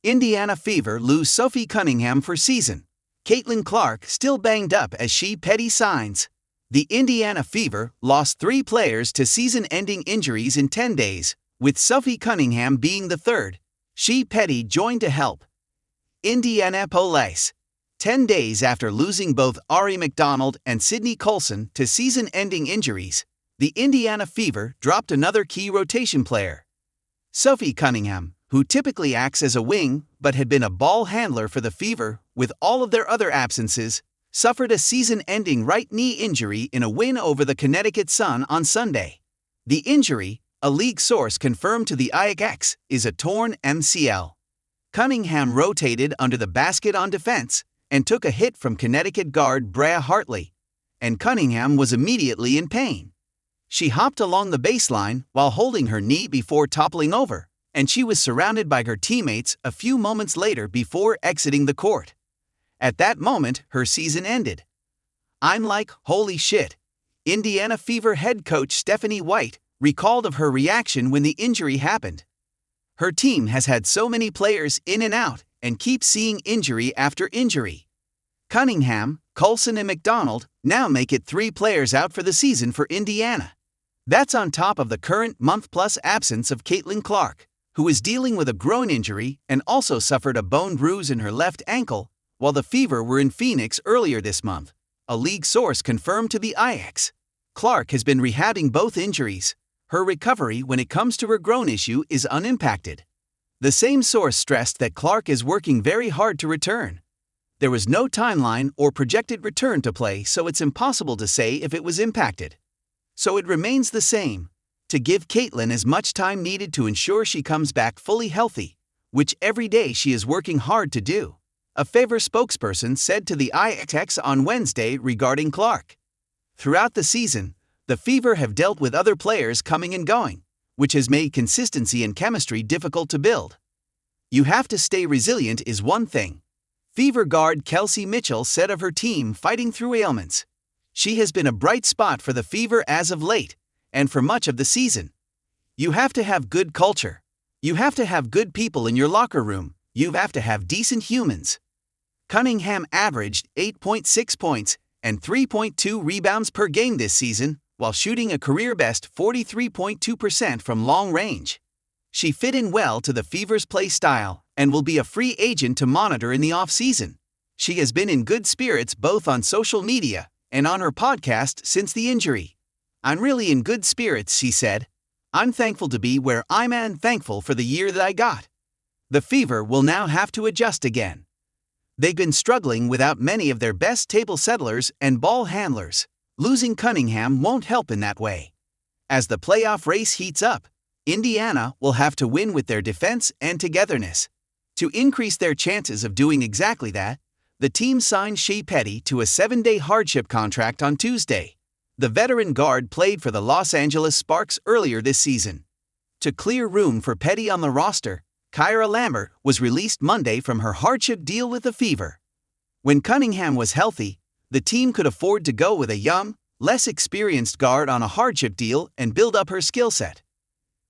Indiana Fever lose Sophie Cunningham for season. Caitlin Clark still banged up as Shey Peddy signs. The Indiana Fever lost 3 players to season-ending injuries in 10 days, with Sophie Cunningham being the third. Shey Peddy joined to help. Indianapolis. 10 days after losing both Aari McDonald and Colson to season-ending injuries, the Indiana Fever dropped another key rotation player. Sophie Cunningham, who typically acts as a wing but had been a ball handler for the Fever with all of their other absences, suffered a season-ending right knee injury in a win over the Connecticut Sun on Sunday. The injury, a league source confirmed to the INDIANAPOLIS, is a torn MCL. Cunningham rotated under the basket on defense and took a hit from Connecticut guard Brea Hartley, and Cunningham was immediately in pain. She hopped along the baseline while holding her knee before toppling over, and she was surrounded by her teammates a few moments later before exiting the court. At that moment, her season ended. "I'm like, holy shit," Indiana Fever head coach Stephanie White recalled of her reaction when the injury happened. "Her team has had so many players in and out and keeps seeing injury after injury. Cunningham, Colson and McDonald now make it 3 players out for the season for Indiana. That's on top of the current month-plus absence of Caitlin Clark, who is dealing with a groin injury and also suffered a bone bruise in her left ankle while the Fever were in Phoenix earlier this month," a league source confirmed to the INDIANAPOLIS. Clark has been rehabbing both injuries. Her recovery when it comes to her groin issue is unimpacted. The same source stressed that Clark is working very hard to return. "There was no timeline or projected return to play, so it's impossible to say if it was impacted. So it remains the same, to give Caitlin as much time needed to ensure she comes back fully healthy, which every day she is working hard to do," a Fever spokesperson said to the INDIANAPOLIS on Wednesday regarding Clark. Throughout the season, the Fever have dealt with other players coming and going, which has made consistency and chemistry difficult to build. "You have to stay resilient is one thing," Fever guard Kelsey Mitchell said of her team fighting through ailments. "She has been a bright spot for the Fever as of late, and for much of the season. You have to have good culture. You have to have good people in your locker room. You have to have decent humans." Cunningham averaged 8.6 points and 3.2 rebounds per game this season, while shooting a career-best 43.2% from long range. She fit in well to the Fever's play style and will be a free agent to monitor in the off-season. She has been in good spirits both on social media and on her podcast since the injury. "I'm really in good spirits," she said. "I'm thankful to be where I'm at and thankful for the year that I got." The Fever will now have to adjust again. They've been struggling without many of their best table settlers and ball handlers. Losing Cunningham won't help in that way. As the playoff race heats up, Indiana will have to win with their defense and togetherness. To increase their chances of doing exactly that, the team signed Shey Peddy to a 7-day hardship contract on Tuesday. The veteran guard played for the Los Angeles Sparks earlier this season. To clear room for Peddy on the roster, Kyra Lambert was released Monday from her hardship deal with the Fever. When Cunningham was healthy, the team could afford to go with a young, less experienced guard on a hardship deal and build up her skill set.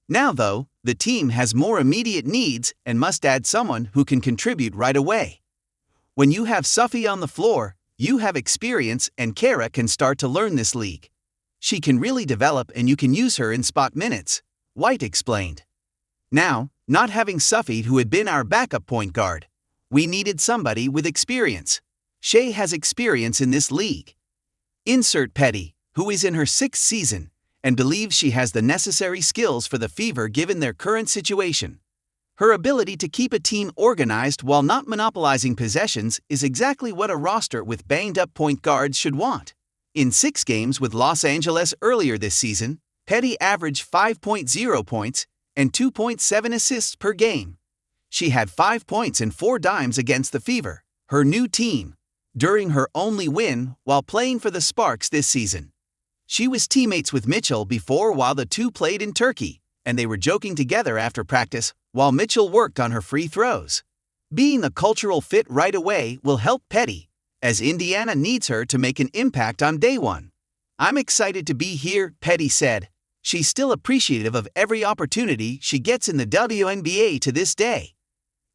Now, though, the team has more immediate needs and must add someone who can contribute right away. "When you have Sophie on the floor, you have experience and Kyra can start to learn this league. She can really develop and you can use her in spot minutes," White explained. "Now, not having Sophie, who had been our backup point guard, we needed somebody with experience. Shey has experience in this league. Insert Peddy, who is in her 6th season, and believes she has the necessary skills for the Fever given their current situation. Her ability to keep a team organized while not monopolizing possessions is exactly what a roster with banged-up point guards should want." In 6 games with Los Angeles earlier this season, Peddy averaged 5.0 points and 2.7 assists per game. She had 5 points and 4 dimes against the Fever, her new team, during her only win while playing for the Sparks this season. She was teammates with Mitchell before while the two played in Turkey, and they were joking together after practice while Mitchell worked on her free throws. Being a cultural fit right away will help Peddy, as Indiana needs her to make an impact on day one. "I'm excited to be here," Peddy said. She's still appreciative of every opportunity she gets in the WNBA to this day.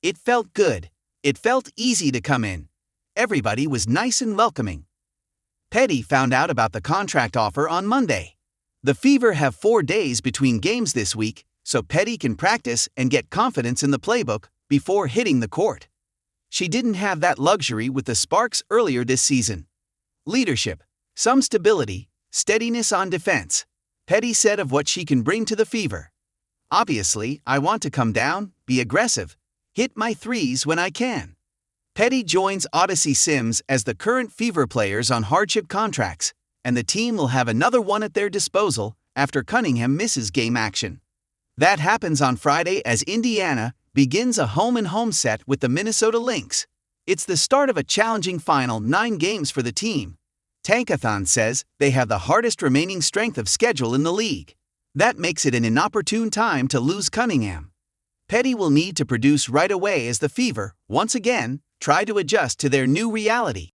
It felt good. It felt easy to come in. Everybody was nice and welcoming. Peddy found out about the contract offer on Monday. The Fever have 4 days between games this week, so Peddy can practice and get confidence in the playbook before hitting the court. She didn't have that luxury with the Sparks earlier this season. Leadership, some stability, steadiness on defense. Peddy said of what she can bring to the Fever. Obviously, I want to come down, be aggressive, hit my threes when I can. Peddy joins Odyssey Sims as the current Fever players on hardship contracts, and the team will have another one at their disposal after Cunningham misses game action. That happens on Friday as Indiana begins a home-and-home set with the Minnesota Lynx. It's the start of a challenging final 9 games for the team. Tankathon says they have the hardest remaining strength of schedule in the league. That makes it an inopportune time to lose Cunningham. Peddy will need to produce right away as the Fever, once again, try to adjust to their new reality.